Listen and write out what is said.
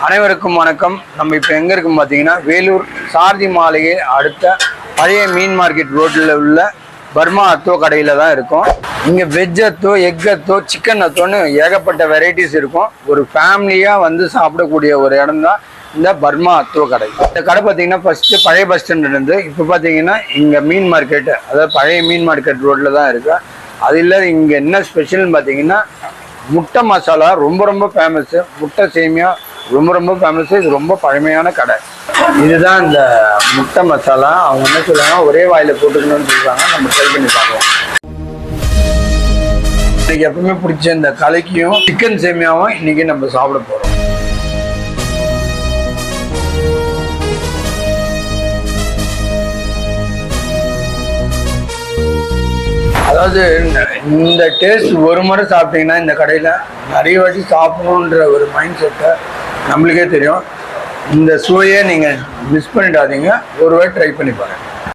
அனைவருக்கும் வணக்கம். நம்ம இப்போ எங்கே இருக்கும் பார்த்தீங்கன்னா, வேலூர் சாரதி மாளிகை அடுத்த பழைய மீன் மார்க்கெட் ரோட்டில் உள்ள பர்மா அத்தோ கடையில் தான் இருக்கும். இங்கே வெஜ் அத்தோ, எக் அத்தோ, சிக்கன் அத்தோன்னு ஏகப்பட்ட வெரைட்டிஸ் இருக்கும். ஒரு ஃபேமிலியாக வந்து சாப்பிடக்கூடிய ஒரு இடம் தான் இந்த பர்மா அத்தோ கடை. இந்த கடை பார்த்தீங்கன்னா ஃபஸ்ட்டு பழைய பஸ் ஸ்டாண்ட் இருந்து இப்போ பார்த்தீங்கன்னா இங்கே மீன் மார்க்கெட்டு, அதாவது பழைய மீன் மார்க்கெட் ரோட்டில் தான் இருக்குது. அது இல்லை, இங்கே என்ன ஸ்பெஷல்னு பார்த்தீங்கன்னா முட்டை மசாலா ரொம்ப ஃபேமஸ்ஸு. முட்டை சேமியா ரொம்ப ஃபேமஸ். இது ரொம்ப பழமையான கடை. இதுதான் இந்த முட்டை மசாலா. அவங்க என்ன சொல்லுவாங்க, ஒரே வாயில போட்டுக்கணும்னு சொல்லுவாங்க. நம்ம ட்ரை பண்ணி பார்க்கலாம். இன்னைக்கு எப்பவுமே பிடிச்ச இந்த கலக்கியும் சிக்கன் சேமியாவும் இன்னைக்கு நம்ம சாப்பிட போறோம். அதாவது இந்த டேஸ்ட் ஒரு முறை சாப்பிட்டீங்கன்னா இந்த கடையில் நிறைய வாட்டி சாப்பிடணுன்ற ஒரு மைண்ட் செட்டை நம்மளுக்கே தெரியும். இந்த சுவையை நீங்கள் மிஸ் பண்ணிடாதீங்க. ஒரு வாட்டி ட்ரை பண்ணி பாருங்கள்.